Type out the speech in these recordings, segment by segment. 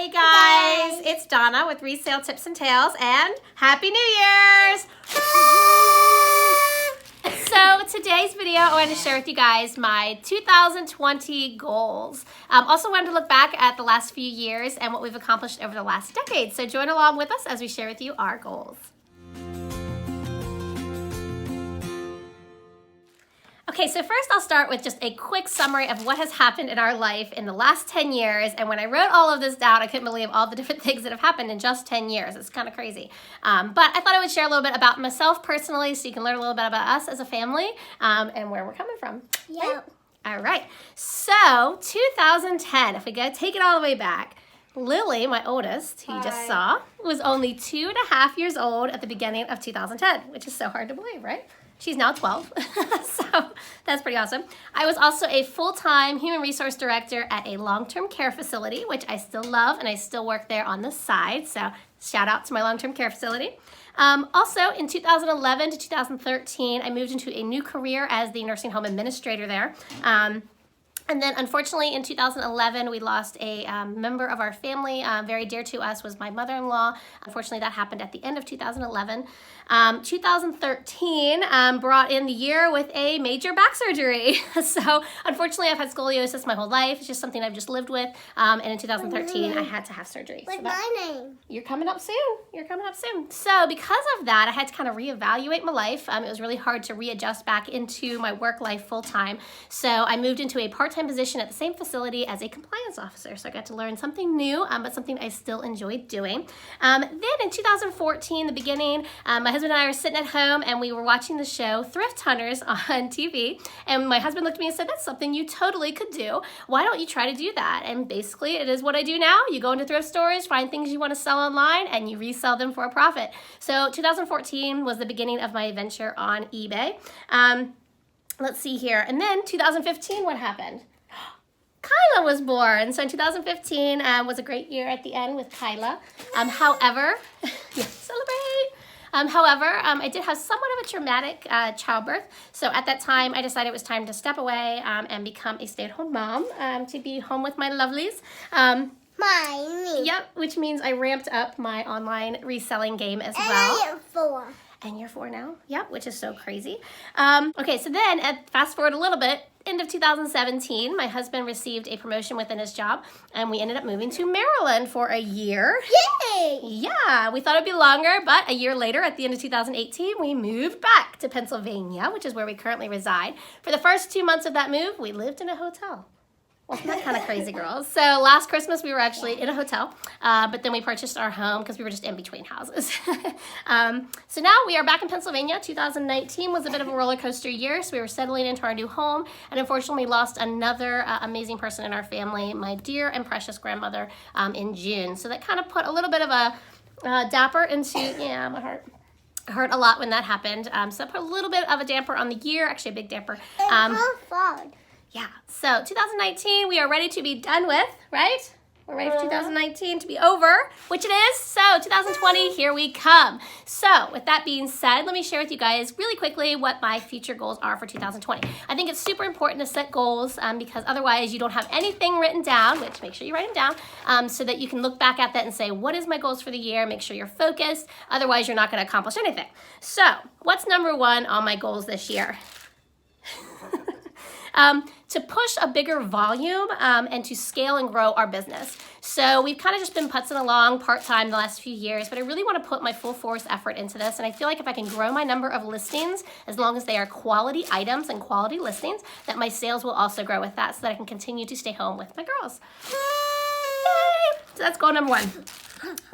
Hey guys, it's Donna with Resale Tips and Tales, and Happy New Year's! So today's video, I wanted to share with you guys my 2020 goals. Also wanted to look back at the last few years and what we've accomplished over the last decade. So join along with us as we share with you our goals. Okay, so first I'll start with just a quick summary of what has happened in our life in the last 10 years. And when I wrote all of this down, I couldn't believe all the different things that have happened in just 10 years. It's kind of crazy. But I thought I would share a little bit about myself personally so you can learn a little bit about us as a family and where we're coming from. Yep. All right, so 2010, if we go take it all the way back, Lily, my oldest, who you just saw, was only 2.5 years old at the beginning of 2010, which is so hard to believe, right? She's now 12, so that's pretty awesome. I was also a full-time human resource director at a long-term care facility, which I still love, and I still work there on the side, so shout out to my long-term care facility. Also, in 2011 to 2013, I moved into a new career as the nursing home administrator there. And then, unfortunately, in 2011, we lost a member of our family. Very dear to us was my mother-in-law. Unfortunately, that happened at the end of 2011. 2013 brought in the year with a major back surgery. So, unfortunately, I've had scoliosis my whole life. It's just something I've just lived with. And in 2013, I had to have surgery. What's my name? You're coming up soon. You're coming up soon. So, because of that, I had to kind of reevaluate my life. It was really hard to readjust back into my work life full-time. So, I moved into a part-time position at the same facility as a compliance officer. So I got to learn something new, but something I still enjoyed doing. Then in 2014, the beginning, my husband and I were sitting at home and we were watching the show Thrift Hunters on TV. And my husband looked at me and said, "That's something you totally could do. Why don't you try to do that?" And basically it is what I do now. You go into thrift stores, find things you want to sell online, and you resell them for a profit. So 2014 was the beginning of my adventure on eBay. Let's see here. And then 2015, what happened? Kyla was born. So in 2015 was a great year at the end with Kyla. However, celebrate. I did have somewhat of a traumatic childbirth. So at that time, I decided it was time to step away and become a stay-at-home mom to be home with my lovelies. Yep, which means I ramped up my online reselling game as well. And I am 4. And you're 4 now? Yep, which is so crazy. Okay, so then fast forward a little bit, end of 2017, my husband received a promotion within his job, and we ended up moving to Maryland for a year. Yay! Yeah, we thought it'd be longer, but a year later, at the end of 2018, we moved back to Pennsylvania, which is where we currently reside. For the first 2 months of that move, we lived in a hotel. Wasn't that kind of crazy, girls? So last Christmas, we were actually in a hotel, but then we purchased our home because we were just in between houses. So now we are back in Pennsylvania. 2019 was a bit of a roller coaster year, so we were settling into our new home, and unfortunately lost another amazing person in our family, my dear and precious grandmother, in June. So that kind of put a little bit of a dapper into, my heart. It hurt a lot when that happened. So that put a little bit of a damper on the year, actually a big damper. Yeah, so 2019 we are ready to be done with, right? We're ready for 2019 to be over, which it is. So 2020, here we come. So with that being said, let me share with you guys really quickly what my future goals are for 2020. I think it's super important to set goals because otherwise you don't have anything written down, which make sure you write them down so that you can look back at that and say, what is my goals for the year? Make sure you're focused. Otherwise, you're not going to accomplish anything. So what's number 1 on my goals this year? To push a bigger volume and to scale and grow our business. So we've kind of just been putzing along part-time the last few years, but I really want to put my full force effort into this. And I feel like if I can grow my number of listings, as long as they are quality items and quality listings, that my sales will also grow with that so that I can continue to stay home with my girls. Yay! So that's goal number 1.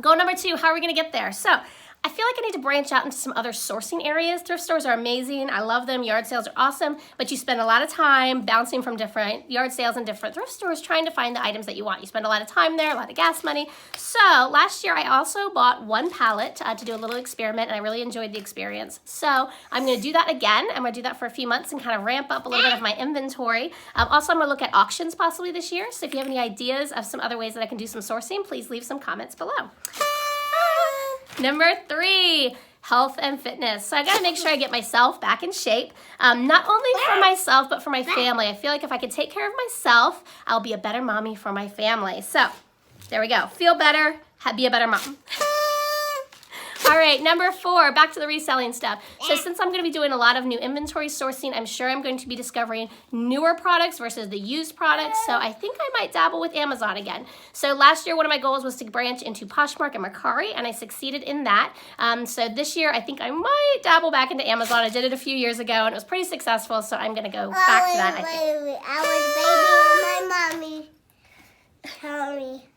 Goal number 2, how are we going to get there? So I feel like I need to branch out into some other sourcing areas. Thrift stores are amazing. I love them. Yard sales are awesome, but you spend a lot of time bouncing from different yard sales and different thrift stores trying to find the items that you want. You spend a lot of time there, a lot of gas money. So last year I also bought 1 pallet to do a little experiment, and I really enjoyed the experience. So I'm going to do that again. I'm going to do that for a few months and kind of ramp up a little bit of my inventory. Also, I'm going to look at auctions possibly this year. So if you have any ideas of some other ways that I can do some sourcing, please leave some comments below. Number 3, health and fitness. So I got to make sure I get myself back in shape, not only for myself, but for my family. I feel like if I can take care of myself, I'll be a better mommy for my family. So There we go. Feel better, be a better mom. All right, number 4, back to the reselling stuff. So since I'm going to be doing a lot of new inventory sourcing, I'm sure I'm going to be discovering newer products versus the used products. So I think I might dabble with Amazon again. So last year, one of my goals was to branch into Poshmark and Mercari, and I succeeded in that. So this year, I think I might dabble back into Amazon. I did it a few years ago, and it was pretty successful, so I'm going to go back to that, I think. I was baby in my mommy. Tell me.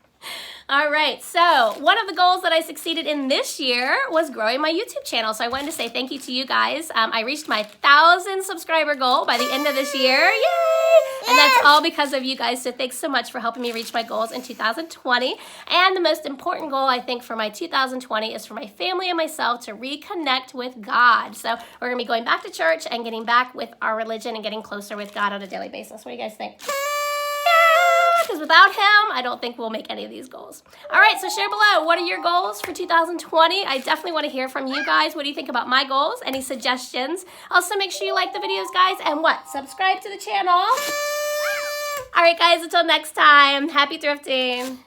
All right, so one of the goals that I succeeded in this year was growing my YouTube channel. So I wanted to say thank you to you guys. I reached my 1,000 subscriber goal by the end of this year. Yay! And that's all because of you guys. So thanks so much for helping me reach my goals in 2020. And the most important goal, I think, for my 2020 is for my family and myself to reconnect with God. So we're going to be going back to church and getting back with our religion and getting closer with God on a daily basis. What do you guys think? Because without him, I don't think we'll make any of these goals. All right, so share below. What are your goals for 2020? I definitely want to hear from you guys. What do you think about my goals? Any suggestions? Also, make sure you like the videos, guys. And what? Subscribe to the channel. All right, guys, until next time, happy thrifting.